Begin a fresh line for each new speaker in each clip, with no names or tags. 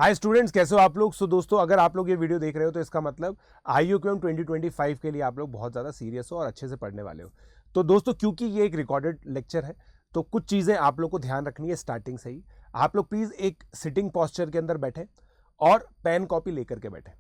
Hi students, कैसे हो आप लोग। सो दोस्तों, अगर आप लोग ये वीडियो देख रहे हो तो इसका मतलब IUQM 2025 के लिए आप लोग बहुत ज़्यादा सीरियस हो और अच्छे से पढ़ने वाले हो। तो दोस्तों, क्योंकि ये एक रिकॉर्डेड लेक्चर है तो कुछ चीज़ें आप लोग को ध्यान रखनी है स्टार्टिंग से ही। आप लोग प्लीज़ एक सिटिंग पॉस्चर के अंदर बैठे और पेन कॉपी लेकर के बैठे।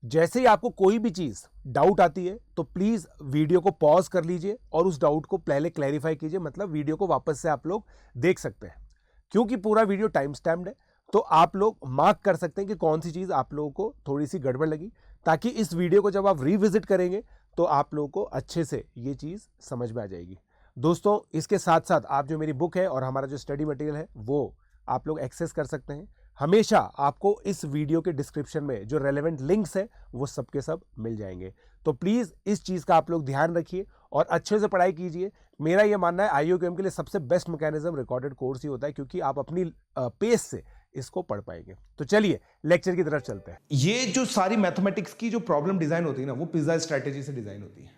जैसे ही आपको कोई भी चीज़ डाउट आती है तो प्लीज़ वीडियो को पॉज कर लीजिए और उस डाउट को पहले क्लैरिफाई कीजिए, मतलब वीडियो को वापस से आप लोग देख सकते हैं। क्योंकि पूरा वीडियो टाइम स्टैम्प्ड है तो आप लोग मार्क कर सकते हैं कि कौन सी चीज़ आप लोगों को थोड़ी सी गड़बड़ लगी, ताकि इस वीडियो को जब आप रिविजिट करेंगे तो आप लोगों को अच्छे से ये चीज़ समझ में आ जाएगी। दोस्तों, इसके साथ साथ आप जो मेरी बुक है और हमारा जो स्टडी मटेरियल है वो आप लोग एक्सेस कर सकते हैं। हमेशा आपको इस वीडियो के डिस्क्रिप्शन में जो रेलेवेंट लिंक्स है वो सबके सब मिल जाएंगे। तो प्लीज़ इस चीज़ का आप लोग ध्यान रखिए और अच्छे से पढ़ाई कीजिए। मेरा ये मानना है IUQM के लिए सबसे बेस्ट मैकेनिज्म रिकॉर्डेड कोर्स ही होता है, क्योंकि आप अपनी पेस से इसको पढ़ पाएंगे। तो चलिए लेक्चर की तरफ चलते हैं।
ये जो सारी मैथमेटिक्स की जो प्रॉब्लम डिजाइन होती है ना, वो पिज्जा स्ट्रैटेजी से डिजाइन होती है।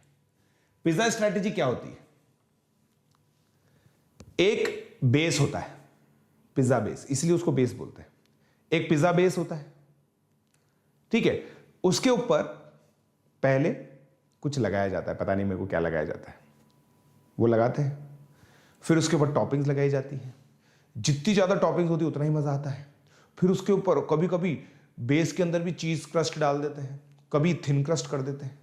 पिज्जा स्ट्रैटेजी क्या होती है? एक बेस होता है, पिज्जा बेस, इसलिए उसको बेस बोलते हैं। एक पिज्जा बेस होता है, ठीक है। उसके ऊपर पहले कुछ लगाया जाता है, पता नहीं मेरे को क्या लगाया जाता है, वो लगाते हैं। फिर उसके ऊपर टॉपिंग्स लगाई जाती हैं। जितनी ज्यादा टॉपिंग्स होती है उतना ही मजा आता है। फिर उसके ऊपर कभी कभी बेस के अंदर भी चीज क्रस्ट डाल देते हैं, कभी थिन क्रस्ट कर देते हैं।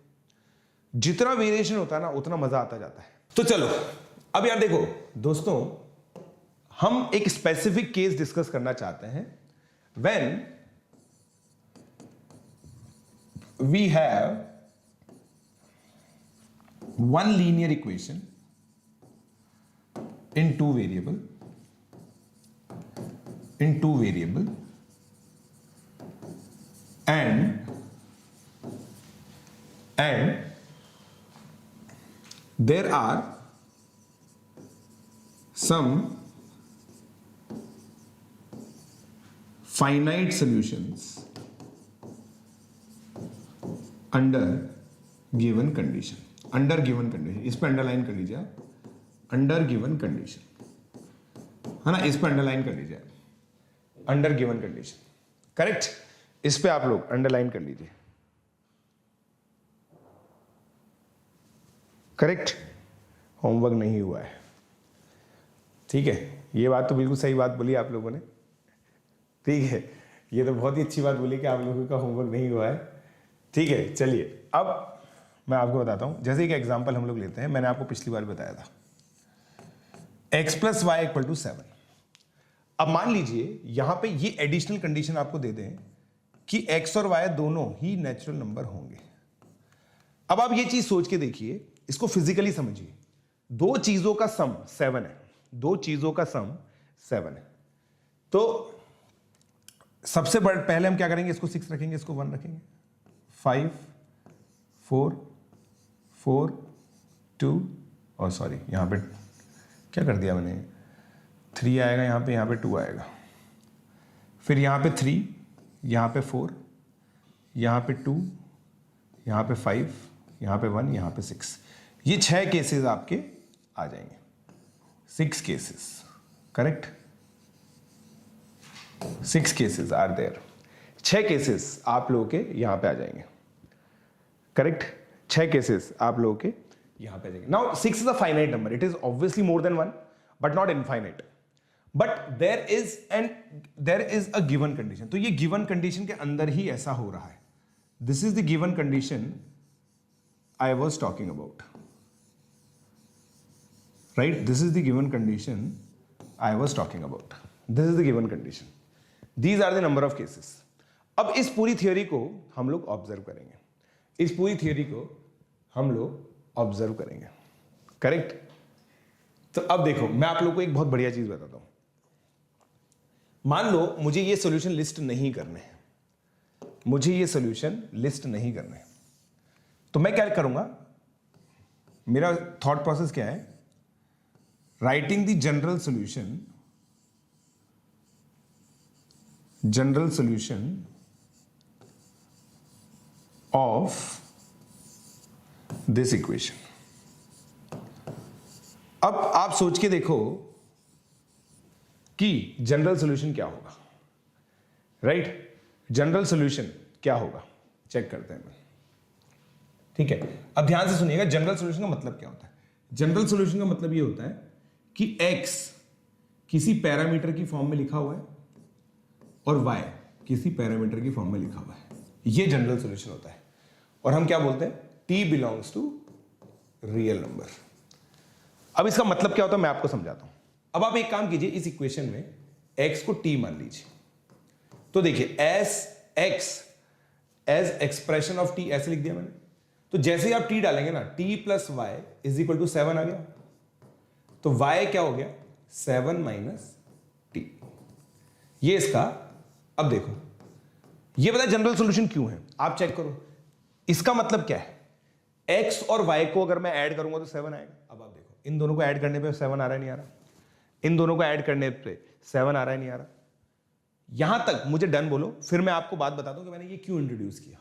जितना वेरिएशन होता है ना उतना मजा आता जाता है। तो चलो अब यार देखो दोस्तों, हम एक स्पेसिफिक केस डिस्कस करना चाहते हैं। When we have one linear equation in two variable and there are some finite solutions under given condition। इस पे अंडरलाइन कर लीजिए आप, अंडर गिवन कंडीशन, है ना। इस पे अंडरलाइन कर लीजिए, अंडर गिवन कंडीशन, करेक्ट। इस पे आप लोग अंडरलाइन कर लीजिए, करेक्ट। होमवर्क नहीं हुआ है, ठीक है। ये बात तो बिल्कुल सही बात बोली आप लोगों ने, ठीक है। ये तो बहुत ही अच्छी बात बोली कि आप लोगों का होमवर्क नहीं हुआ है, ठीक है। चलिए अब मैं आपको बताता हूं। जैसे एक एग्जांपल हम लोग लेते हैं, मैंने आपको पिछली बार बताया था x + y = 7। अब मान लीजिए यहां पे ये एडिशनल कंडीशन आपको दे दें कि x और y दोनों ही नेचुरल नंबर होंगे। अब आप ये चीज सोच के देखिए, इसको फिजिकली समझिए। दो चीजों का सम 7 है, दो चीजों का सम 7 है। तो सबसे पहले हम क्या करेंगे, इसको 6 रखेंगे, इसको 1 रखेंगे। 5 4 4 2 और सॉरी यहां पे क्या कर दिया मैंने, 3 आएगा यहाँ पे 2 आएगा। फिर यहाँ पे 3, यहाँ पे 4, यहाँ पे 2, यहाँ पे 5, यहाँ पे 1, यहाँ पे 6। ये 6 केसेस आपके आ जाएंगे, 6 cases, correct. 6 cases are there, 6 cases आप लोगों के यहाँ पे आ जाएंगे, करेक्ट। 6 केसेस आप लोगों के यहां पे जाएंगे। Now 6 is a finite number, it is obviously more than 1 but not infinite. But there is a given condition. तो ये गिवन कंडीशन के अंदर ही ऐसा हो रहा है। This is the given condition I was talking about, right. This is the given condition I was talking about, this is the given condition, these are the number of cases. अब इस पूरी theory को हम लोग observe करेंगे, इस पूरी theory को हम लोग ऑब्जर्व करेंगे, करेक्ट। तो अब देखो, मैं आप लोगों को एक बहुत बढ़िया चीज बताता हूं। मान लो मुझे ये सॉल्यूशन लिस्ट नहीं करने हैं, मुझे ये सॉल्यूशन लिस्ट नहीं करने हैं, तो मैं क्या करूंगा, मेरा थॉट प्रोसेस क्या है, writing the general solution of this equation. अब आप सोच के देखो कि जनरल सॉल्यूशन क्या होगा, राइट। जनरल सॉल्यूशन क्या होगा चेक करते हैं। ठीक है, अब ध्यान से सुनिएगा, जनरल सॉल्यूशन का मतलब क्या होता है। जनरल सॉल्यूशन का मतलब ये होता है कि x किसी पैरामीटर की फॉर्म में लिखा हुआ है और y किसी पैरामीटर की फॉर्म में लिखा हुआ है, ये जनरल सॉल्यूशन होता है। और हम क्या बोलते हैं, t belongs to real number. अब इसका मतलब क्या होता है मैं आपको समझाता हूं। अब आप एक काम कीजिए, इस इक्वेशन में x को t मान लीजिए, तो देखिए as x as expression of t ऐसे लिख दिया मैंने। तो जैसे ही आप t डालेंगे ना, t plus y is equal to 7 आ गया, तो y क्या हो गया 7 माइनस टी, ये इसका। अब देखो, ये बताए जनरल सॉल्यूशन क्यों है, आप चेक करो। इसका मतलब क्या है, x और y को अगर मैं ऐड करूंगा तो 7 आएगा। अब आप देखो, इन दोनों को ऐड करने पे 7 आ रहा है नहीं आ रहा, इन दोनों को ऐड करने पे 7 आ रहा है नहीं आ रहा। यहां तक मुझे डन बोलो, फिर मैं आपको बात बताता हूं कि मैंने ये क्यों इंट्रोड्यूस किया।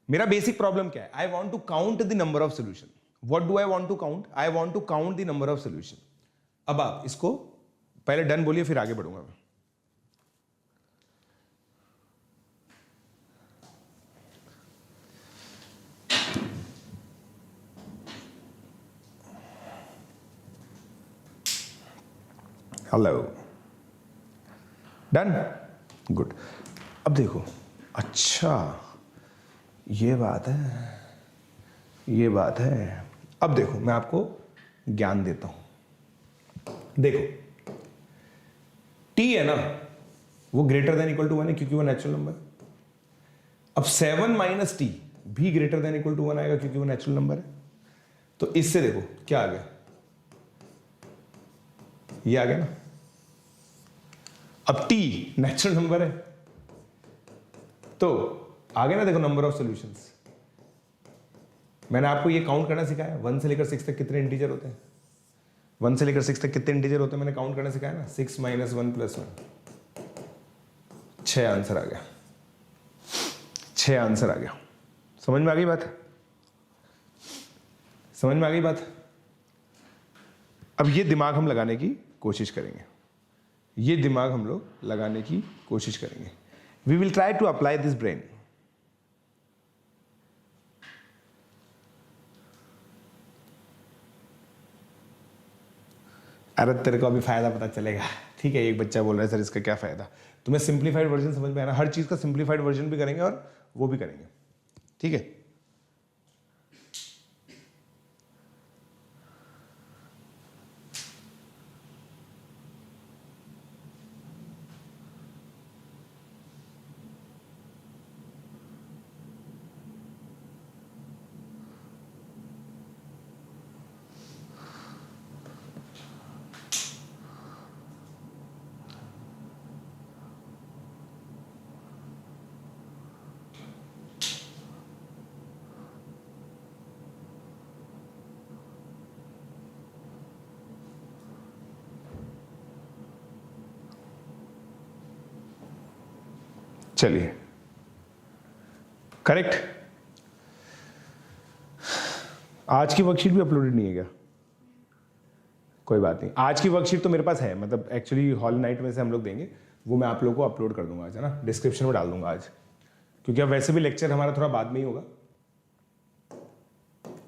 मेरा बेसिक प्रॉब्लम क्या है, I want to count the number of solution. What do I want to count, I want to count the number of solution. अब आप इसको पहले डन बोलिए, फिर आगे बढ़ूंगा मैं। Hello, done, good. अब देखो, अच्छा ये बात है, ये बात है। अब देखो मैं आपको ज्ञान देता हूं। देखो t है ना, वो ग्रेटर देन इक्वल टू 1 है क्योंकि वो नेचुरल नंबर। अब 7 माइनस टी भी ग्रेटर देन इक्वल टू 1 आएगा क्योंकि वो नेचुरल नंबर है। तो इससे देखो क्या आ गया, ये आ गया ना। अब t नेचुरल नंबर है तो आ गया ना, देखो नंबर ऑफ सॉल्यूशंस। मैंने आपको ये काउंट करना सिखाया, 1 से लेकर 6 तक कितने इंटीजर होते हैं, 1 से लेकर 6 तक कितने इंटीजर होते हैं मैंने काउंट करना सिखाया ना। 6 माइनस 1 प्लस 1, 6 आंसर आ गया, 6 आंसर आ गया। समझ में आ गई बात, समझ में आ गई बात। अब ये दिमाग हम लगाने की कोशिश करेंगे, ये दिमाग हम लोग लगाने की कोशिश करेंगे। We will try to apply this brain. अरे तेरे को अभी फायदा पता चलेगा, ठीक है। एक बच्चा बोल रहा है सर इसका क्या फायदा, तुम्हें सिंप्लीफाइड वर्जन समझ में आना, हर चीज का सिंप्लीफाइड वर्जन भी करेंगे और वो भी करेंगे, ठीक है। चलिए, करेक्ट। आज की वर्कशीट भी अपलोडेड नहीं है क्या? कोई बात नहीं, आज की वर्कशीट तो मेरे पास है, मतलब एक्चुअली हॉल नाइट में से हम लोग देंगे, वो मैं आप लोगों को अपलोड कर दूंगा आज, है ना, डिस्क्रिप्शन में डाल दूंगा आज, क्योंकि अब वैसे भी लेक्चर हमारा थोड़ा बाद में ही होगा।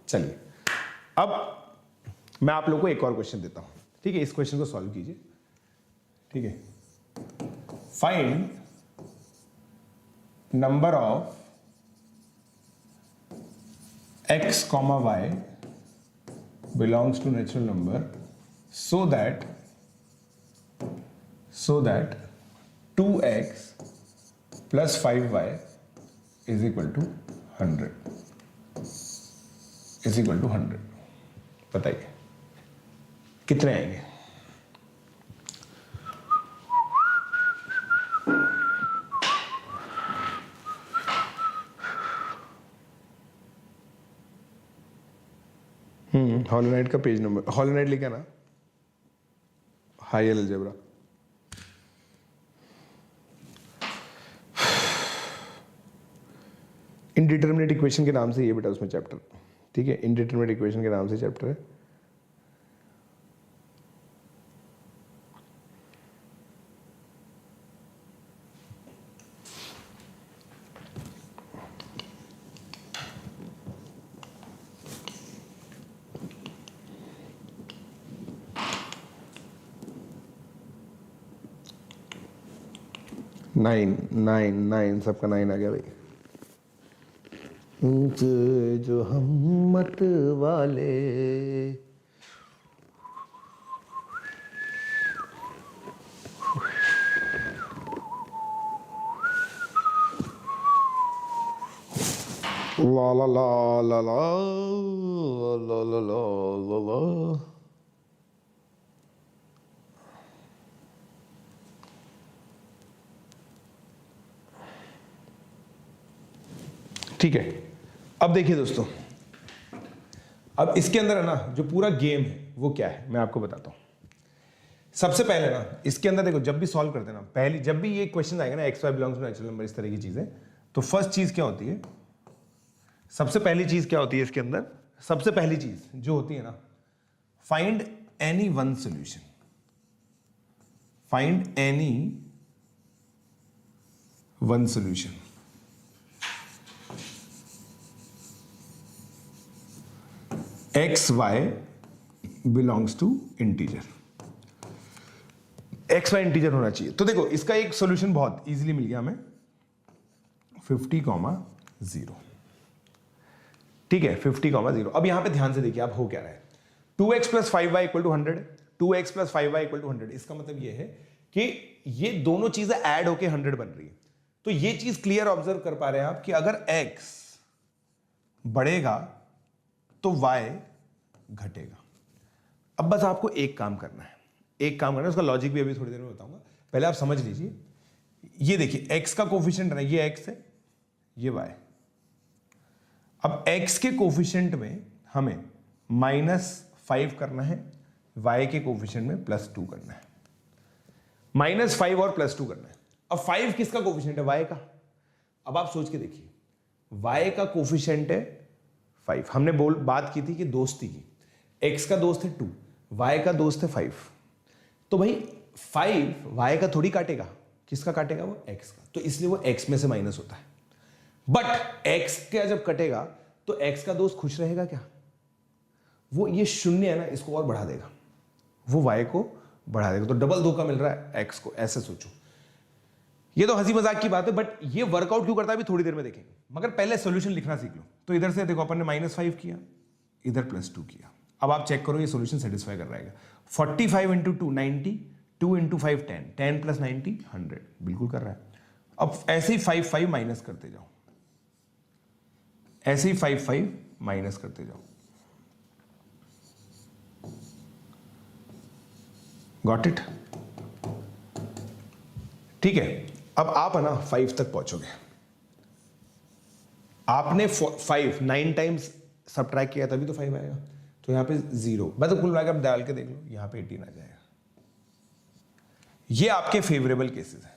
चलिए, अब मैं आप लोगों को एक और क्वेश्चन देता हूं, ठीक है। इस क्वेश्चन को सॉल्व कीजिए, ठीक है। Find number of x comma y belongs to natural number so that 2x plus 5y is equal to 100 is equal to 100। बताइए कितने आएंगे? हॉलोनाइट का पेज नंबर, हॉलोनाइट लिखा ना, high L algebra. Indeterminate equation के नाम से ये बेटा उसमें चैप्टर, ठीक है, इनडिटरमिनेट इक्वेशन के नाम से चैप्टर है। 9 9 9 सबका 9 आ गया भाई। ऊंचे जो हिम्मत वाले, ला ला ला ला ला ला ला ला ला ला। ठीक है, अब देखिए दोस्तों, अब इसके अंदर है ना जो पूरा गेम है वो क्या है मैं आपको बताता हूं। सबसे पहले ना इसके अंदर देखो, जब भी सॉल्व करते हैं ना, पहली जब भी ये क्वेश्चन आएगा ना x y belongs to natural number, इस तरह की चीजें, तो फर्स्ट चीज क्या होती है, सबसे पहली चीज क्या होती है इसके अंदर, सबसे पहली चीज जो होती है ना, find any one solution, find any one solution. X y belongs to integer, x y integer होना चाहिए। तो देखो इसका एक सॉल्यूशन बहुत इजीली मिल गया हमें, 50,0। ठीक है, 50,0। अब यहां पे ध्यान से देखिए आप हो क्या रहा है, 2x plus 5y equal to 100, 2x plus 5y equal to 100। इसका मतलब ये है कि ये दोनों चीजें ऐड होके 100 बन रही है। तो ये चीज क्लियर ऑब्जर्व कर पा रहे हैं आप कि अगर x बढ़ेगा तो y घटेगा। अब बस आपको एक काम करना है, एक काम करना है, उसका लॉजिक भी अभी थोड़ी देर में बताऊंगा, पहले आप समझ लीजिए। ये देखिए x का कोफिशिएंट है, ये x है, ये y। अब x के कोफिशिएंट में हमें -5 करना है, y के कोफिशिएंट में +2 करना है, -5 और +2 करना है। अब 5 किसका कोफिशिएंट है, y का। अब आप सोच के देखिए, y का कोफिशिएंट है 5, हमने बात की थी कि दोस्ती की, x का दोस्त है 2, y का दोस्त है 5। तो भाई 5 y का थोड़ी काटेगा, किसका काटेगा, वो x का, तो इसलिए वो x में से माइनस होता है। बट x का जब कटेगा तो x का दोस्त खुश रहेगा क्या, वो ये शून्य है ना इसको और बढ़ा देगा, वो y को बढ़ा देगा, तो डबल धोखा मिल रहा है x को, ऐसे सोचो। ये तो हंसी मजाक की बात है, बट ये वर्कआउट क्यों करता है अभी थोड़ी देर में देखेंगे, मगर पहले सॉल्यूशन लिखना सीख लो। तो इधर से देखो अपन ने -5 किया, इधर +2 किया। अब आप चेक करो ये सॉल्यूशन सेटिस्फाई कर रहेगा। 45 इंटू 2 90, 2 इंटू 5 10, 10 प्लस 90 100, बिल्कुल कर रहा है। अब ऐसे ही 5 5 माइनस करते जाओ, ऐसे ही 5 5 माइनस करते जाओ। Got it? ठीक है, अब आप है ना 5 तक पहुंचोगे। आपने 5 9 टाइम्स सबट्रैक्ट किया तभी तो 5 आएगा, तो यहां पे 0, मतलब कुल मिलाकर आप डाल के देख लो, यहां पे 18 आ जाएगा। ये आपके फेवरेबल केसेस है,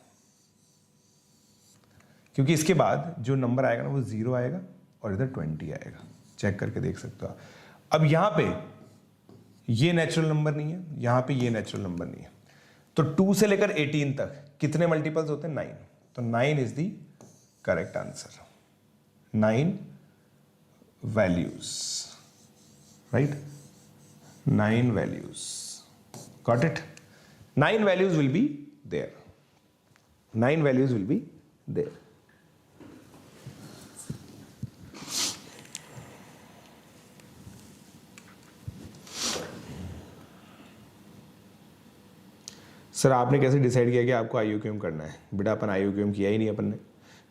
क्योंकि इसके बाद जो नंबर आएगा ना वो 0 आएगा और इधर 20 आएगा, चेक करके देख सकते हो। अब यहां पे ये नेचुरल नंबर नहीं है, यहां पे ये नेचुरल नंबर नहीं है, तो 2 से लेकर 18 तक कितने मल्टीपल्स होते हैं, 9। तो 9 is the correct answer, 9 values, right, 9 values. Got it? 9 values will be there, 9 values will be there। Sir आपने कैसे डिसाइड किया कि आपको IUQM करना है? बेटा अपन IUQM किया ही नहीं, अपन ने,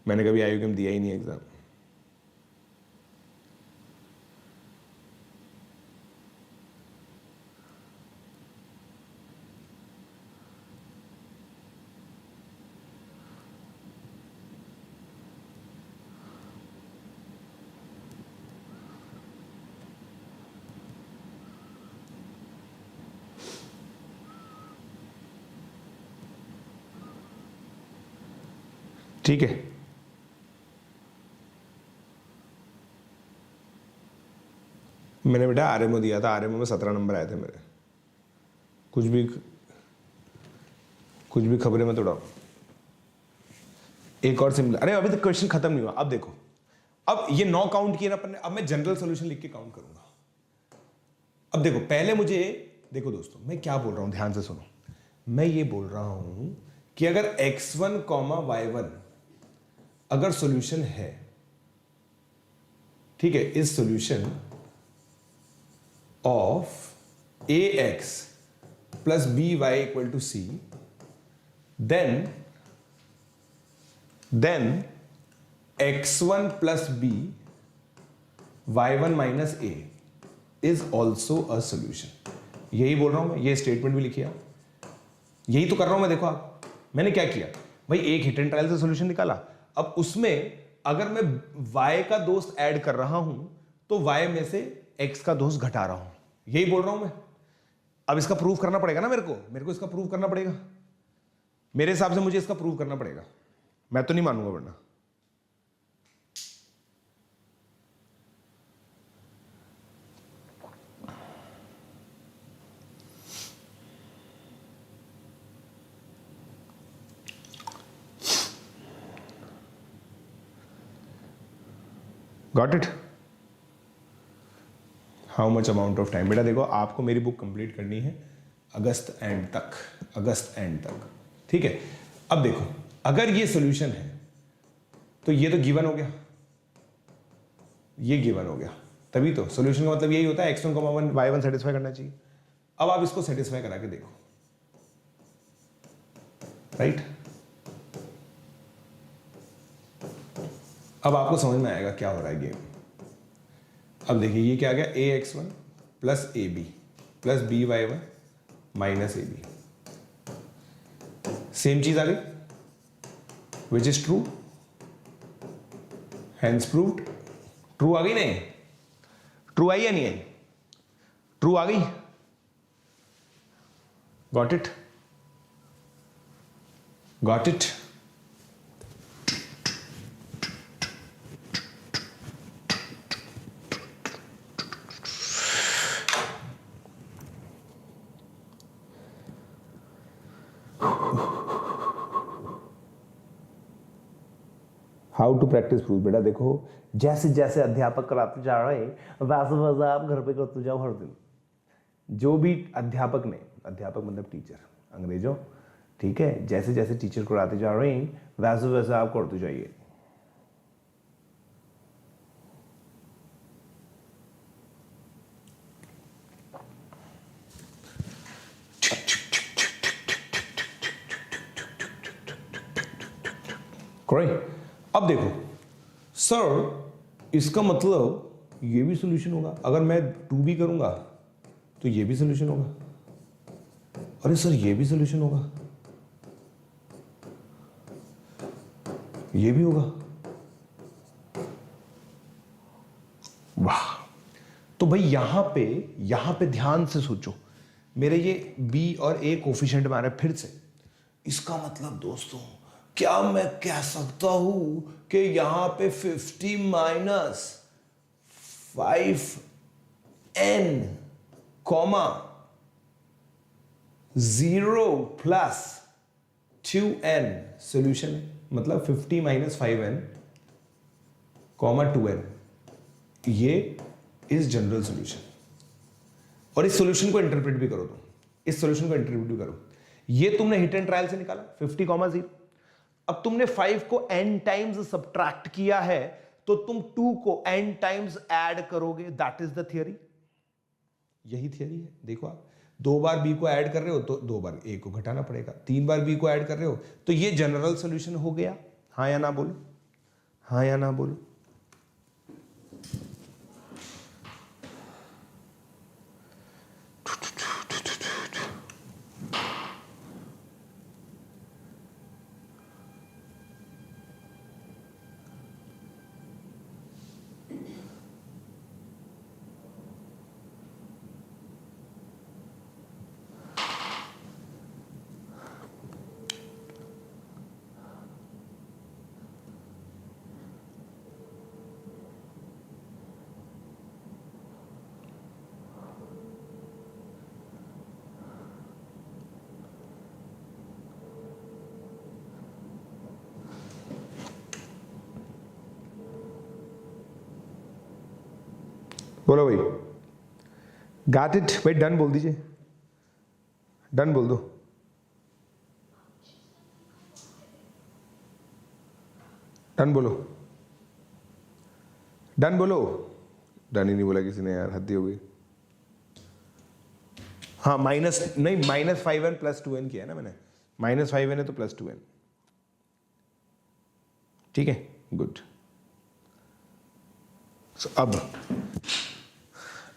मैंने कभी IUQM दिया ही नहीं एग्जाम। ठीक है, मैंने बेटा RMO दिया था, RMO में 17 नंबर आए थे मेरे। कुछ भी खबरें मत उड़ाओ। एक और सिंपल, अरे अभी तक क्वेश्चन खत्म नहीं हुआ। अब देखो, अब ये 9 काउंट किए ना अपन ने, अब मैं जनरल सॉल्यूशन लिख के काउंट करूंगा। अब देखो पहले मुझे, देखो दोस्तों मैं क्या बोल रहा हूं, ध्यान से सुनो। मैं ये बोल रहा हूं कि अगर x1 कॉमा y1 अगर सॉल्यूशन है, ठीक है, is solution of ax plus by equal to c, then x1 plus b y1 minus a is also a solution. यही बोल रहा हूं मैं, ये स्टेटमेंट भी लिखिए आप, यही तो कर रहा हूं मैं। देखो आप, मैंने क्या किया भाई, एक हिट एंड ट्रायल से सोल्यूशन निकाला। अब उसमें अगर मैं y का दोस्त ऐड कर रहा हूं तो y में से x का दोस्त घटा रहा हूं, यही बोल रहा हूं मैं। अब इसका प्रूफ करना पड़ेगा ना मेरे को इसका प्रूफ करना पड़ेगा। मेरे हिसाब से मुझे इसका प्रूफ करना पड़ेगा, मैं तो नहीं मानूंगा वरना। Got it? How much amount of time? बेटा देखो, आपको मेरी बुक कंप्लीट करनी है अगस्त एंड तक, ठीक है। अब देखो, अगर ये सॉल्यूशन है तो ये तो गिवन हो गया, ये गिवन हो गया, तभी तो सॉल्यूशन का मतलब यही होता है x1 1 y1 सेटिस्फाई करना चाहिए। अब आप इसको सेटिस्फाई करा के देखो, राइट? अब आपको समझ में आएगा क्या हो रहा है गेम। अब देखिए, ये क्या आ गया, ax1 plus ab plus by1 minus ab, same चीज आ गई, which is true, hence proved. True आ गई? नहीं, ट्रू आई या नहीं आई? ट्रू आ गई। Got it? Got it? How to practice proof? बेटा देखो, जैसे जैसे अध्यापक कराते जा रहे हैं वैसे वैसे आप घर पे करते जाओ हर दिन। जो भी अध्यापक मतलब टीचर, अंग्रेजों, ठीक है, जैसे जैसे टीचर कराते जा रहे हैं वैसे वैसे आप करते जाइए। करेक्ट? अब देखो सर, इसका मतलब ये भी सॉल्यूशन होगा, अगर मैं 2b करूंगा तो ये भी सॉल्यूशन होगा। अरे सर, ये भी सॉल्यूशन होगा, ये भी होगा। वाह! तो भाई यहां पे ध्यान से सोचो, मेरे ये b और a कोफिशिएंट में आ रहा है फिर से। इसका मतलब दोस्तों, क्या मैं कह सकता हूं कि यहां पे 50 minus 5n comma 0 plus 2n solution है? मतलब 50 माइनस 5n कॉमा 2n, ये इज जनरल सोल्यूशन। और इस सोल्यूशन को इंटरप्रेट भी करो, तुम इस सोल्यूशन को इंटरप्रेट भी करो। ये तुमने हिट एंड ट्रायल से निकाला 50 कॉमा 0। अब तुमने 5 को n टाइम्स सब्ट्रैक्ट किया है तो तुम 2 को n टाइम्स ऐड करोगे, दैट इज द थियरी। यही थियरी है। देखो आप 2 बार b को ऐड कर रहे हो तो 2 बार a को घटाना पड़ेगा, 3 बार b को ऐड कर रहे हो तो ये जनरल सॉल्यूशन हो गया। हाँ या ना बोलो, हाँ या ना बोलो। बोलो भाई, गॉट इट? भाई डन बोल दीजिए, डन बोल दो। डन बोलो, डन बोलो। डन ही नहीं बोला किसी ने यार, हद ही हो गई। हाँ माइनस नहीं, -5n + 2n किया है ना मैंने, -5n है तो +2n। ठीक है, गुड। अब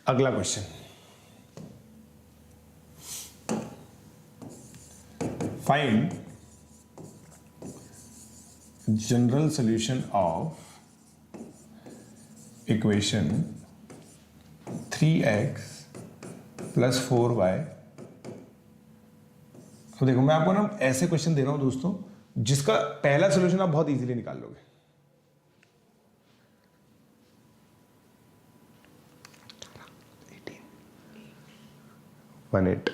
अगला question, find general solution of equation 3x + 4y। तो देखो मैं आपको ना ऐसे क्वेश्चन दे रहा हूं दोस्तों जिसका पहला सॉल्यूशन आप बहुत इजीली निकाल लोगे। वन एट,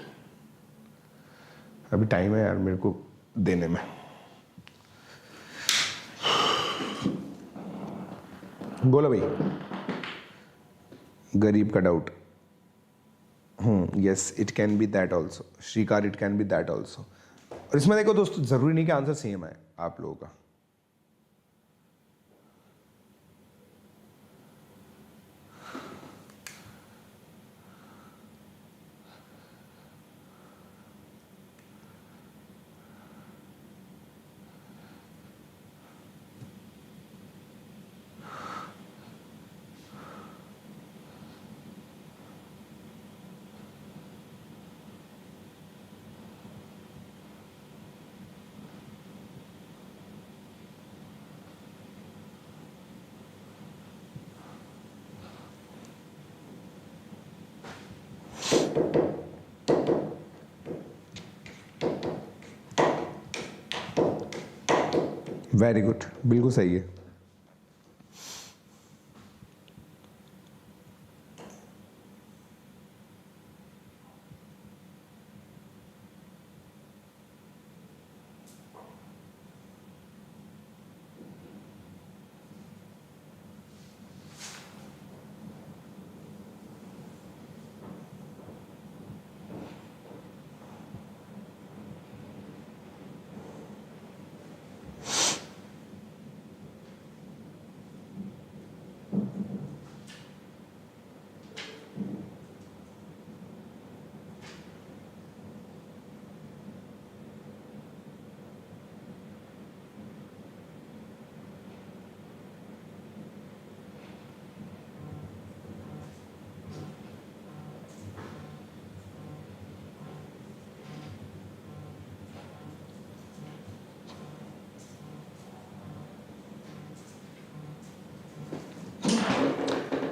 अभी टाइम है यार मेरे को देने में। बोलो भाई, गरीब का doubt. Yes it can be that also, श्रीकार it can be that also. और इसमें देखो दोस्तों जरूरी नहीं कि आंसर सेम है आप लोगों का। वेरी गुड, बिल्कुल सही है।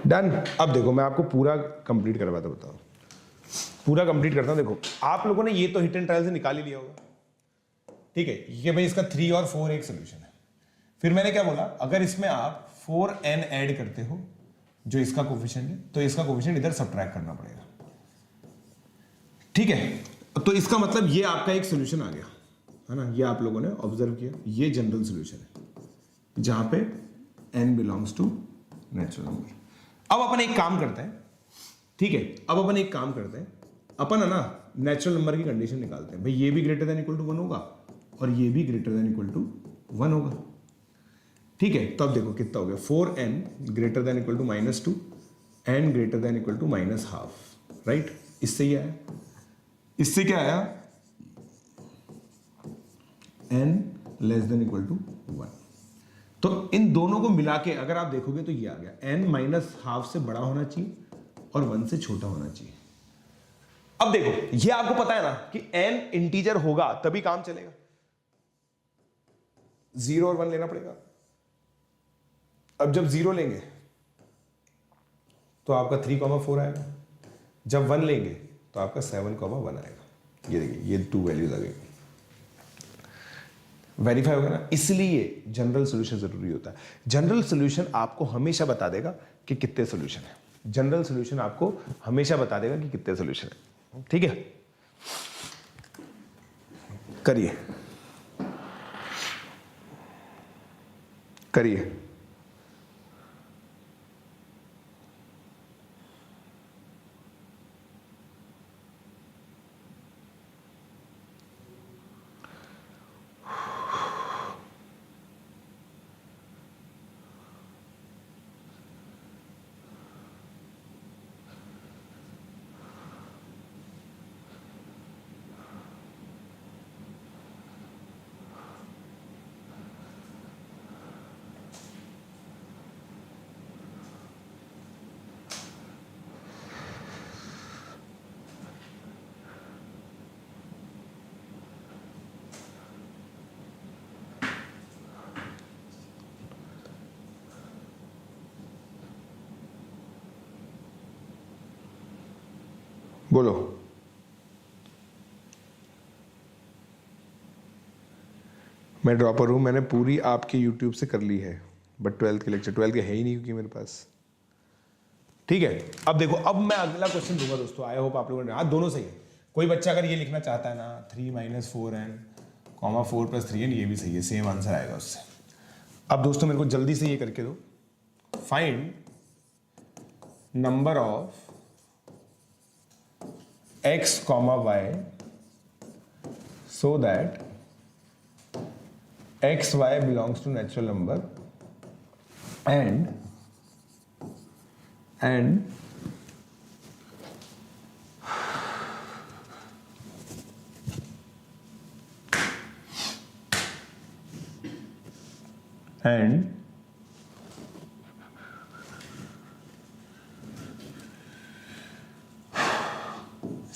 डन। अब देखो मैं आपको पूरा कंप्लीट करवाता बताऊँ, पूरा कंप्लीट करता हूँ। देखो आप लोगों ने ये तो हिट एंड ट्रायल से निकाल ही लिया होगा, ठीक है। ये भाई इसका 3 और 4 एक सोल्यूशन है। फिर मैंने क्या बोला, अगर इसमें आप 4n ऐड करते हो जो इसका कोफिशिएंट है, तो इसका कोफिशिएंट इधर सब्ट्रैक्ट करना पड़ेगा, ठीक है। तो इसका मतलब ये आपका एक सोल्यूशन आ गया है ना, ये आप लोगों ने ऑब्जर्व किया, ये जनरल सोल्यूशन है जहां पे n belongs to natural number. अब अपन एक काम करते हैं, ठीक है, अब अपन एक काम करते हैं, अपन है ना नेचुरल नंबर की कंडीशन निकालते हैं। भाई ये भी ग्रेटर देन इक्वल टू 1 होगा और ये भी ग्रेटर देन इक्वल टू 1 होगा, ठीक है। तो अब देखो कितना हो गया, 4n greater than equal to -2, n greater than equal to -12, right. इससे ही आया, इससे क्या आया, n less than equal to 1। तो इन दोनों को मिला के अगर आप देखोगे तो ये आ गया, n -12 से बड़ा होना चाहिए और 1 से छोटा होना चाहिए। अब देखो ये आपको पता है ना कि n इंटीजर होगा तभी काम चलेगा, 0 और 1 लेना पड़ेगा। अब जब 0 लेंगे तो आपका 3,4 आएगा, जब 1 लेंगे तो आपका 7,1 आएगा। ये देखिए ये 2 वैल्यूज आ गई, वेरीफाई होगा ना। इसलिए जनरल सॉल्यूशन जरूरी होता है। जनरल सॉल्यूशन आपको हमेशा बता देगा कि कितने सॉल्यूशन है, जनरल सॉल्यूशन आपको हमेशा बता देगा कि कितने सॉल्यूशन है, ठीक है। करिए करिए, बोलो। मैं ड्रॉपर हूँ, मैंने पूरी आपके यूट्यूब से कर ली है, बट 12th के लेक्चर 12th के है ही नहीं क्योंकि मेरे पास। ठीक है, अब देखो, अब मैं अगला क्वेश्चन दूंगा दोस्तों। आई होप आप लोगों ने, हाँ दोनों सही है। कोई बच्चा अगर ये लिखना चाहता है ना 3 - 4n, 4 + 3n, ये भी सही है, सेम आंसर आएगा उससे। अब दोस्तों मेरे को जल्दी से ये करके दो, find number of x, y so that x, y belongs to natural number and and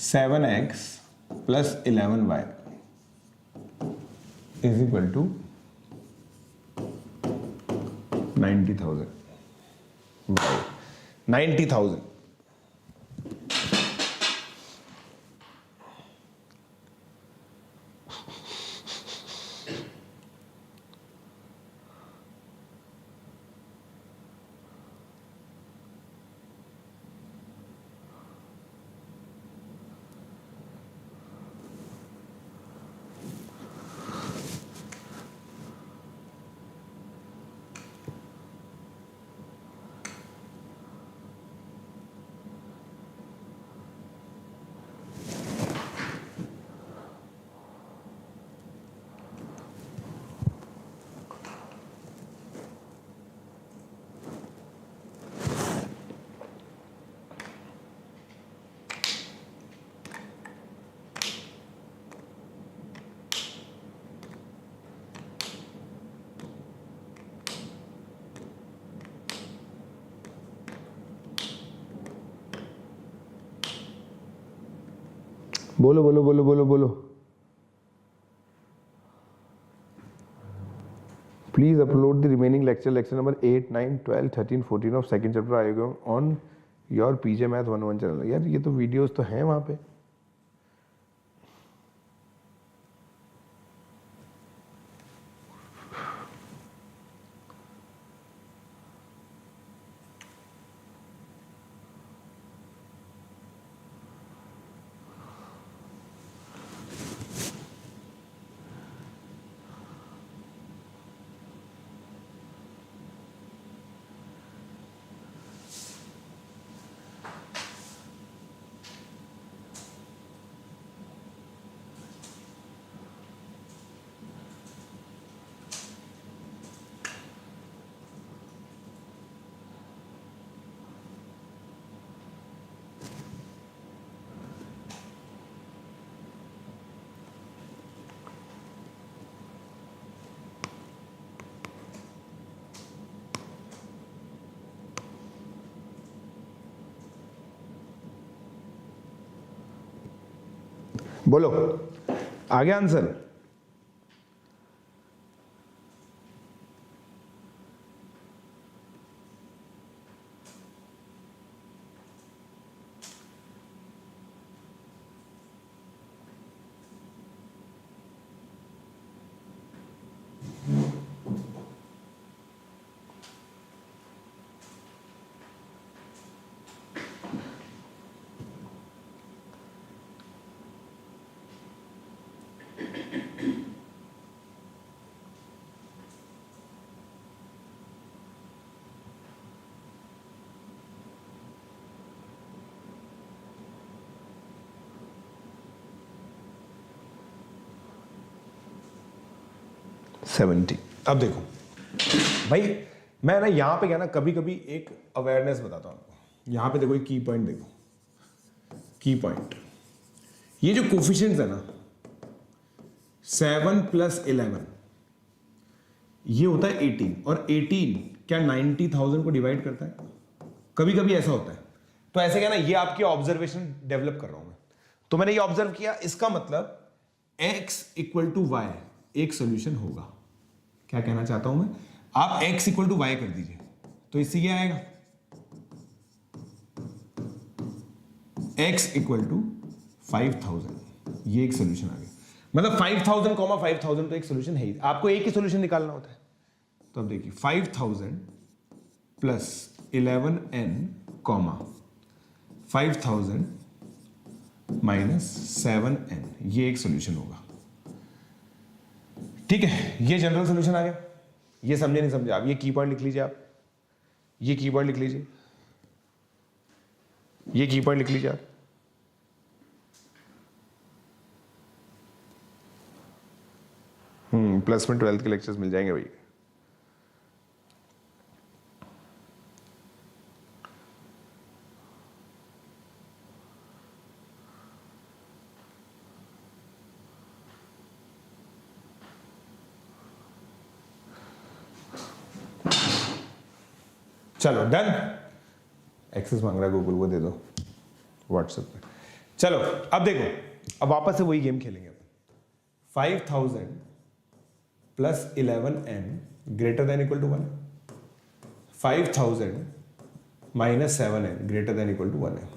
7x plus 11y is equal to 90,000. Wow. 90,000. बोलो बोलो बोलो बोलो बोलो। Please upload the remaining lecture number 8, 9, 12, 13, 14 of second chapter आएगा on your PJ Math 101 channel. यार ये तो videos तो हैं वहाँ पे। बोलो, आ गया आंसर? सेवेंटी। अब देखो भाई, मैं ना यहाँ पे क्या ना कभी कभी एक अवेयरनेस बताता हूँ आपको। यहाँ पे देखो एक की पॉइंट, देखो की पॉइंट, ये जो कोफिशिएंट्स है ना 7 + 11, ये होता है 18, और 18 क्या 90,000 को डिवाइड करता है? कभी कभी ऐसा होता है। तो ऐसे क्या ना, ये आपकी ऑब्जर्वेशन डेवलप कर रहा हूं मैं, तो मैंने ये ऑब्जर्व किया, इसका मतलब x = y एक सोल्यूशन होगा। क्या कहना चाहता हूं मैं, आप x = y कर दीजिए, तो इससे क्या आएगा, x इक्वल टू 5000, ये एक सोल्यूशन आ गया। मतलब 5000 कॉमा 5000 तो एक सोल्यूशन है ही, आपको एक ही सोल्यूशन निकालना होता है। तो अब देखिए 5000 plus 11n comma 5000 minus 7n, ये एक सोल्यूशन होगा। ठीक है, ये जनरल सोल्यूशन आ गया। ये समझे नहीं समझे आप, ये की पॉइंट लिख लीजिए, आप ये की पॉइंट लिख लीजिए, ये की पॉइंट लिख लीजिए आप। प्लस में 12th के लेक्चर्स मिल जाएंगे भाई। चलो डन। एक्सेस मांग रहा है गूगल, वो दे दो व्हाट्सएप पे। चलो अब देखो, अब वापस से वही गेम खेलेंगे। 5000 plus 11n greater than equal to 1, 5000 minus 7n greater than equal to 1 है,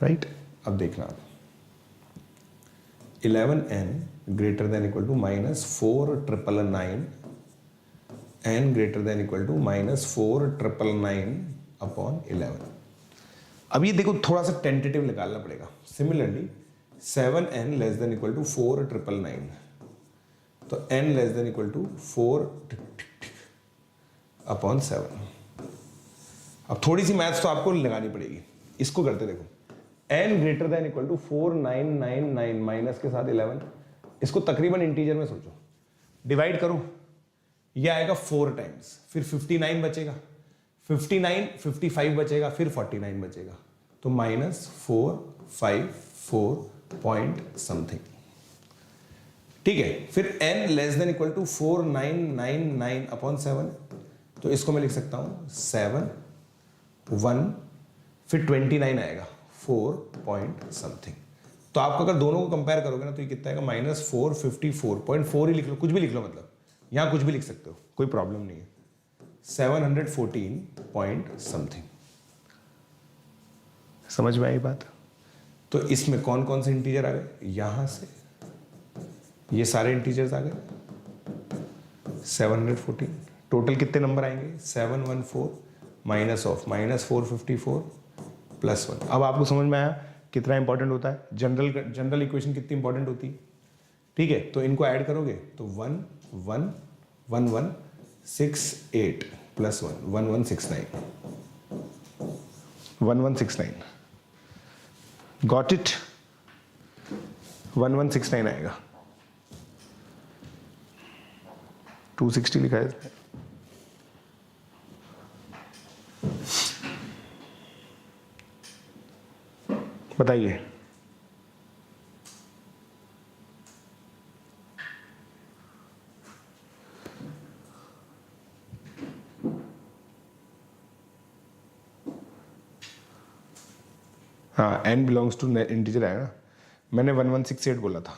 राइट। अब देखना आप 11n greater than equal to minus 4999 n greater than equal to minus 4999 upon 11। अब ये देखो थोड़ा सा टेंटेटिव निकालना पड़ेगा। Similarly 7n less than equal to 4999, तो n less than equal to 4 upon 7। अब थोड़ी सी मैथ्स तो आपको लगानी पड़ेगी। इसको करते देखो, n greater than equal to 4999 minus के साथ 11, इसको तकरीबन इंटीजर में सोचो, डिवाइड करो, ये आएगा 4 टाइम्स, फिर 59 बचेगा, 59 55 बचेगा, फिर 49 बचेगा, तो माइनस 454 पॉइंट समथिंग। ठीक है, फिर n less than equal to 4999 upon 7, तो इसको मैं लिख सकता हूं 7 1, फिर 29 आएगा 4 पॉइंट समथिंग। तो आप अगर दोनों को कंपेयर करोगे ना तो ये कितना आएगा, माइनस 454.4 ही लिख लो, कुछ भी लिख लो, मतलब यहां कुछ भी लिख सकते हो, कोई प्रॉब्लम नहीं है। 714 पॉइंट समथिंग। समझ में आई बात? तो इसमें कौन कौन से इंटीजर आ गए, यहां से ये सारे इंटीजर्स आ गए, 714। टोटल कितने नंबर आएंगे, 714 माइनस ऑफ माइनस 454 प्लस 1। अब आपको समझ में आया कितना इंपॉर्टेंट होता है जनरल इक्वेशन, कितनी इंपॉर्टेंट होती है। ठीक है, तो इनको ऐड करोगे तो 1 1 1 1 6 8 प्लस 1 1169 1169। गॉट इट, 1169 आएगा। 260 लिखा है इसमें। बताइए, हाँ n बिलोंग्स टू इंटीजर आएगा। मैंने 1168 बोला था।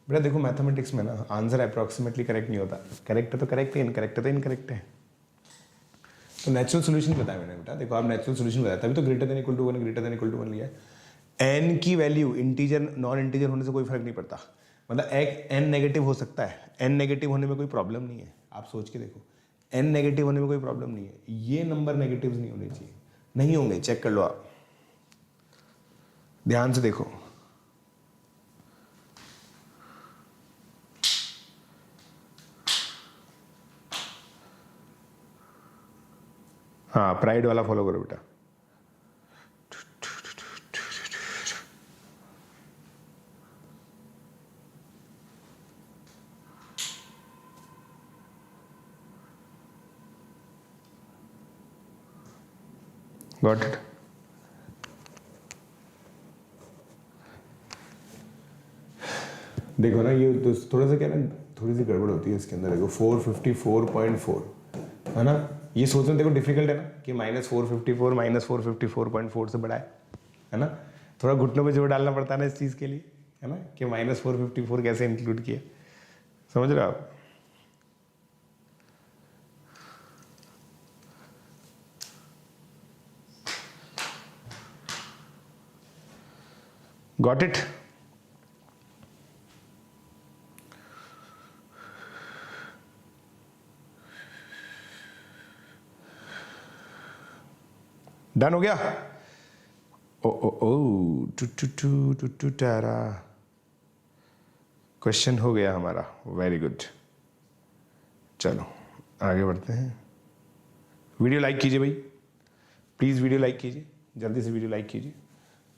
बेटा देखो मैथमेटिक्स में ना आंसर अप्रॉक्सीमेटली करेक्ट नहीं होता, करेक्ट है तो करेक्ट है, इनकरेक्ट है तो इनकरेक्ट है। तो नेचुरल सोल्यूशन बताया मैंने बेटा, देखो आप नेचुरल सोल्यूशन बताया, तभी तो greater than equal to 1 greater than equal to 1 लिया है। n की वैल्यू इंटीजर नॉन इंटीजर होने से कोई फर्क नहीं पड़ता, मतलब n नेगेटिव हो सकता है, n नेगेटिव होने में कोई प्रॉब्लम नहीं है। आप सोच के देखो, n नेगेटिव होने में कोई प्रॉब्लम नहीं है, ये नंबर नेगेटिव नहीं होने चाहिए, नहीं होंगे, चेक कर लो आप, ध्यान से देखो। हाँ प्राइड वाला फॉलो करो बेटा। Got it. देखो ना ये तो थोड़ा सा क्या ना, थोड़ी सी गड़बड़ होती है इसके अंदर। देखो 454.4 है ना, ये सोचना देखो डिफिकल्ट है ना कि माइनस 454 माइनस 454.4 से बड़ा है ना। थोड़ा घुटनों पे जोर डालना पड़ता है ना इस चीज़ के लिए, है ना, कि माइनस 454 कैसे इंक्लूड किया। समझ रहे हो आप? Got it? डन हो गया? ओ ओ ओ टू टू टू टू टू टारा, क्वेश्चन हो गया हमारा, वेरी गुड। चलो आगे बढ़ते हैं। वीडियो लाइक कीजिए भाई, प्लीज वीडियो लाइक कीजिए, जल्दी से वीडियो लाइक कीजिए,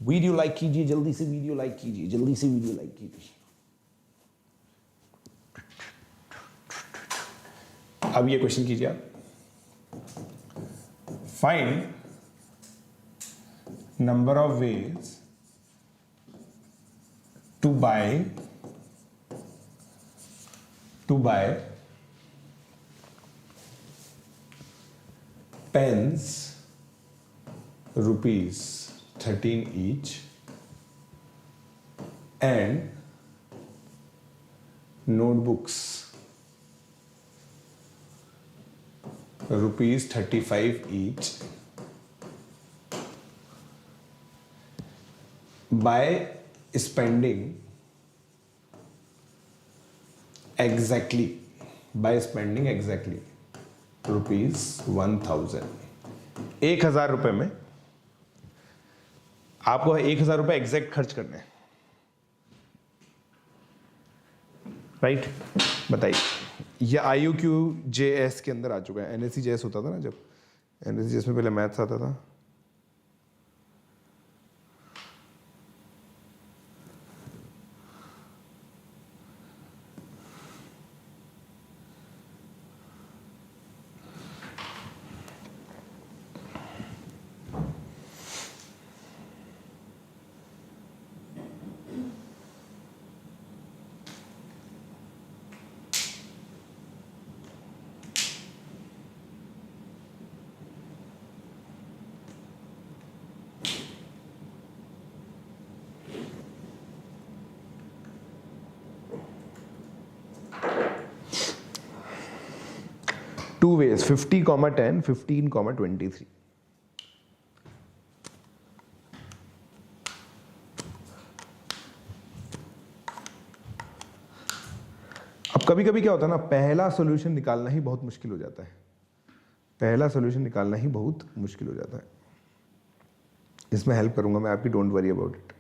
वीडियो लाइक कीजिए, जल्दी से वीडियो लाइक कीजिए, जल्दी से वीडियो लाइक कीजिए। अब ये क्वेश्चन कीजिए आप, find number of ways to buy pens rupees 13 each and notebooks rupees 35 each by spending exactly rupees 1000। 1000 रुपए में आपको 1000 रुपए एग्जैक्ट खर्च करने हैं, राइट? बताइए। यह IUQJS के अंदर आ चुका है। NSE-JS होता था ना, जब NSE-JS में पहले मैथ्स आता था। Two ways, 50, 10, 15, 23। अब कभी कभी क्या होता है ना, पहला सॉल्यूशन निकालना ही बहुत मुश्किल हो जाता है। पहला सॉल्यूशन निकालना ही बहुत मुश्किल हो जाता है। इसमें हेल्प करूंगा मैं आपकी, डोंट वरी अबाउट इट।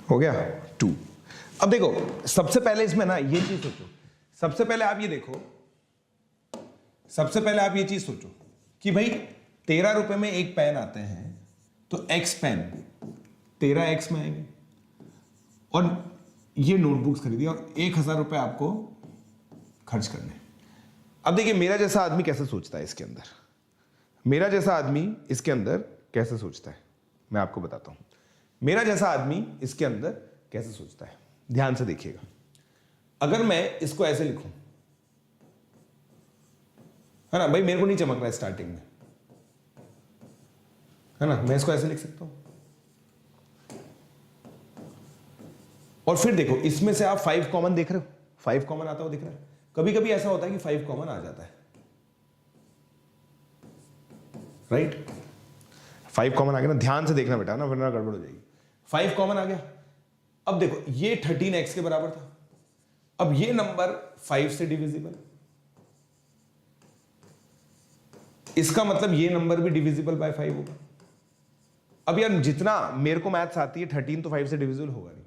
हो गया 2। अब देखो, सबसे पहले इसमें ना ये चीज सोचो, सबसे पहले आप ये देखो, सबसे पहले आप ये चीज सोचो कि भाई 13 रुपए में एक पेन आते हैं, तो X पेन 13X में आएंगे, और ये नोटबुक्स खरीदी और 1000 रुपए आपको खर्च करने। अब देखिए मेरा जैसा आदमी कैसे सोचता है इसके अंदर, मेरा जैसा आदमी इसके अंदर कैसे सोचता है, मैं आपको बताता हूं। मेरा जैसा आदमी इसके अंदर कैसे सोचता है, ध्यान से देखिएगा। अगर मैं इसको ऐसे लिखूं, है ना भाई, मेरे को नहीं चमक रहा है स्टार्टिंग में, है ना, मैं इसको ऐसे लिख सकता हूं। और फिर देखो इसमें से आप 5 कॉमन देख रहे हो, 5 कॉमन आता हुआ दिख रहा है। कभी कभी ऐसा होता है कि 5 कॉमन आ जाता है, राइट? 5 कॉमन आ गया ना, ध्यान से देखना बेटा ना, वरना गड़बड़ हो जाएगी। 5 कॉमन आ गया। अब देखो ये 13x के बराबर था, अब ये नंबर 5 से डिविजिबल, इसका मतलब ये नंबर भी डिविजिबल बाय 5 होगा। अब यार जितना मेरे को मैथ्स आती है, 13 तो 5 से डिविजिबल होगा नहीं,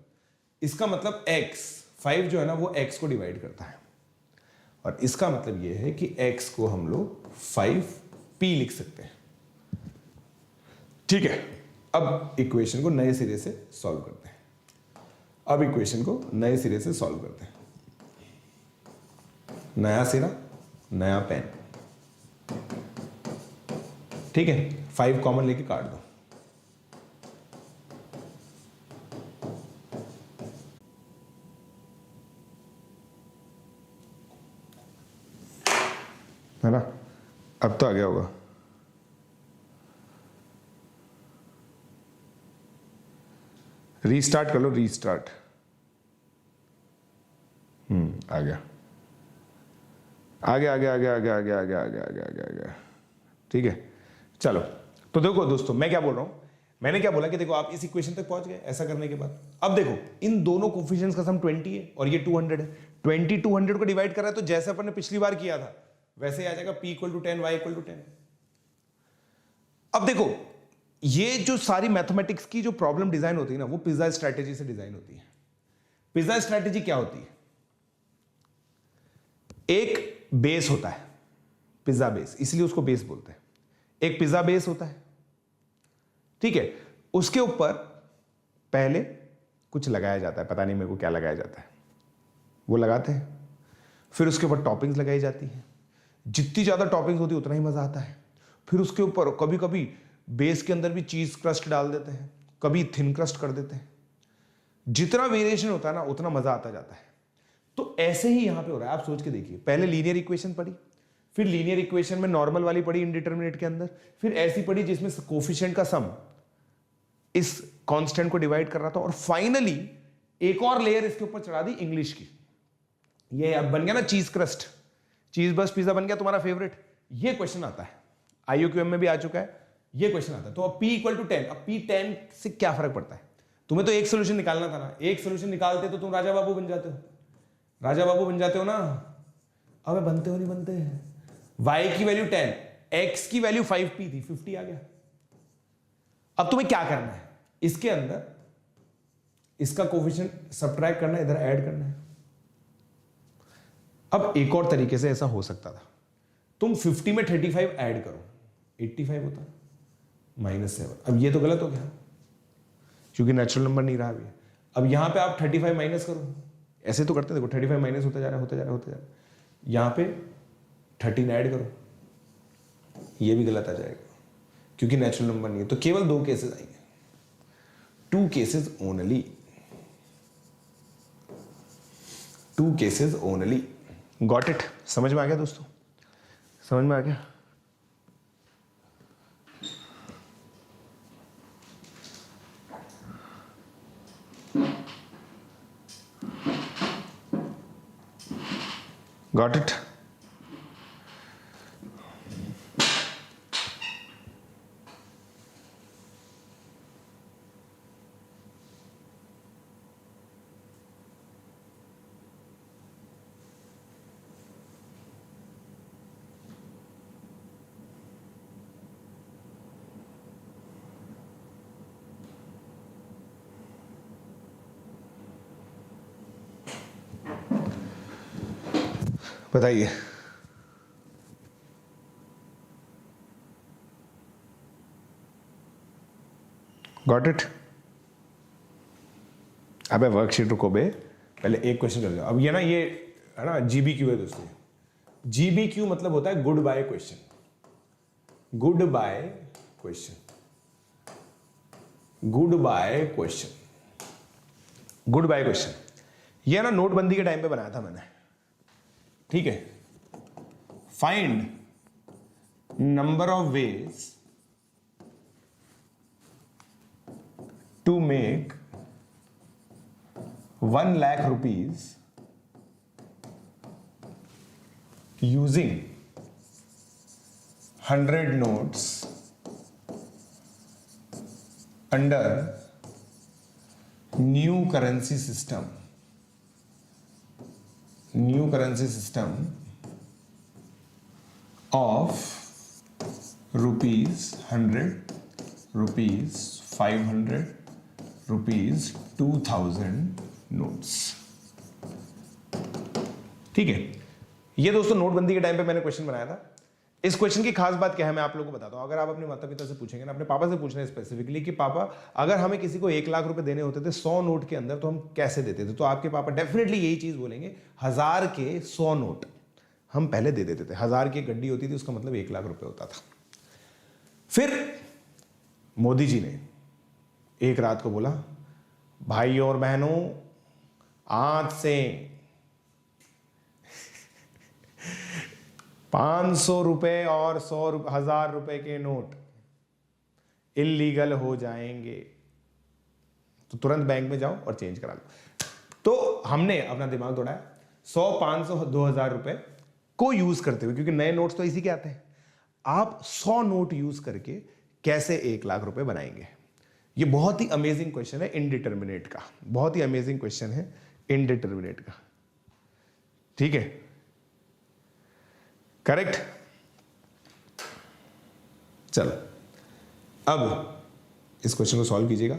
इसका मतलब x 5 जो है ना वो x को डिवाइड करता है, और इसका मतलब ये है कि x को हम लोग 5 P लिख सकते हैं। ठीक है, अब इक्वेशन को नए सिरे से सॉल्व करते हैं। अब इक्वेशन को नए सिरे से सॉल्व करते हैं। नया सिरा, नया पेन। ठीक है, 5 कॉमन लेके काट दो। है ना, अब तो आ गया होगा। रीस्टार्ट कर लो, रीस्टार्ट। आ गया, आगे आगे आगे आगे आगे आगे आगे आगे आगे आगे। ठीक है, चलो। तो देखो दोस्तों, मैं क्या बोल रहा हूं, मैंने क्या बोला कि देखो आप इस इक्वेशन तक पहुंच गए ऐसा करने के बाद। अब देखो इन दोनों कोफिशिएंट्स का सम 20 है और ये 200 है। 20 200 को डिवाइड कर रहा है, तो जैसे अपन ने पिछली बार किया था वैसे ही आ जाएगा, p = 10 y = 10। अब देखो ये जो सारी मैथमेटिक्स की जो प्रॉब्लम डिजाइन होती है ना, वो पिज्जा स्ट्रैटेजी से डिजाइन होती है। पिज्जा स्ट्रैटेजी क्या होती है, एक बेस होता है, पिज्जा बेस, इसलिए उसको बेस बोलते हैं। एक पिज्जा बेस होता है, ठीक है, उसके ऊपर पहले कुछ लगाया जाता है, पता नहीं मेरे को क्या लगाया जाता है, वो लगाते हैं। फिर उसके ऊपर टॉपिंग्स लगाई जाती है, जितनी ज्यादा टॉपिंग्स होती है उतना ही मजा आता है। फिर उसके ऊपर कभी कभी बेस के अंदर भी चीज क्रस्ट डाल देते हैं, कभी थिन क्रस्ट कर देते हैं। जितना वेरिएशन होता है ना उतना मजा आता जाता है। तो ऐसे ही यहां पे हो रहा है, आप सोच के देखिए। पहले लीनियर इक्वेशन पढ़ी, फिर लीनियर इक्वेशन में नॉर्मल वाली पढ़ी इनडिटरमिनेट के अंदर, फिर ऐसी पढ़ी जिसमें कोफिशिएंट का सम इस कांस्टेंट को डिवाइड कर रहा था, और फाइनली एक और लेयर इसके ऊपर चढ़ा दी इंग्लिश की। ये अब बन गया ना चीज क्रस्ट, चीज बस पिज्जा बन गया तुम्हारा फेवरेट। ये क्वेश्चन आता है, IUQM में भी आ चुका है, ये क्वेश्चन आता है। तो अब p = 10, अब p 10 से क्या फर्क पड़ता है, तुम्हें तो एक सोल्यूशन निकालना था ना, एक सोल्यूशन निकालते तो तुम राजा बाबू बन जाते हो, राजा बाबू बन जाते हो ना। अबे बनते हो नहीं बनते। y की वैल्यू 10, x की वैल्यू 5p थी, 50 आ गया। अब तुम्हें क्या करना है, इसके अंदर इसका कोफिशिएंट सब्ट्रैक्ट करना है, इधर ऐड करना है। अब एक और तरीके से ऐसा हो सकता था, तुम 50 में 35 ऐड करो, 85 होता, -7। अब ये तो गलत हो गया क्योंकि नेचुरल नंबर नहीं रहा अभी। अब यहां पे आप 35 माइनस करो, ऐसे तो करते हैं, देखो 35 माइनस होता जा रहा है, होता जा रहा है, होता जा रहा है। यहां पे 13 ऐड करो, ये भी गलत आ जाएगा क्योंकि नेचुरल नंबर नहीं है। तो केवल 2 केसेस आएंगे, 2 cases only, 2 cases only. Got it? समझ में आ गया दोस्तों, समझ में आ गया? Got it? बताइए। Got it? अबे वर्कशीट रुको बे, पहले एक क्वेश्चन कर लो। अब ये ना, ये है ना GBQ है दोस्तों। GBQ मतलब होता है good by question, good by question, good by question, good by question. ये ना नोटबंदी के टाइम पे बनाया था मैंने, ठीक है। Find number of ways to make 1 lakh rupees using 100 notes under new currency system, new currency system of ₹100, ₹500, ₹2000 notes. ठीक है, ये दोस्तों नोटबंदी के टाइम पे मैंने क्वेश्चन बनाया था। इस क्वेश्चन की खास बात क्या है मैं आप लोगों को बताता हूं। अगर आप अपने माता पिता से पूछेंगे ना, अपने पापा से पूछना है स्पेसिफिकली कि पापा अगर हमें किसी को 1 लाख रुपए देने होते थे 100 नोट के अंदर तो हम कैसे देते थे, तो आपके पापा डेफिनेटली यही चीज बोलेंगे, 1000 के 100 नोट हम पहले दे देते थे। 1000 की गड्डी होती थी, उसका मतलब 1 लाख रुपए होता था। फिर मोदी जी ने एक रात को बोला, भाइयों और बहनों आज से 500 रुपए और 1000 रुपए के नोट इलीगल हो जाएंगे, तो तुरंत बैंक में जाओ और चेंज करा लो। तो हमने अपना दिमाग दौड़ाया, 100, 500, 2000 रुपए को यूज करते हुए, क्योंकि नए नोट्स तो इसी के आते हैं, आप 100 नोट यूज करके कैसे 1 लाख रुपए बनाएंगे। ये बहुत ही अमेजिंग क्वेश्चन है इनडिटर्मिनेट का, बहुत ही अमेजिंग क्वेश्चन है इनडिटर्मिनेट का। ठीक है, करेक्ट। चलो अब इस क्वेश्चन को सॉल्व कीजिएगा।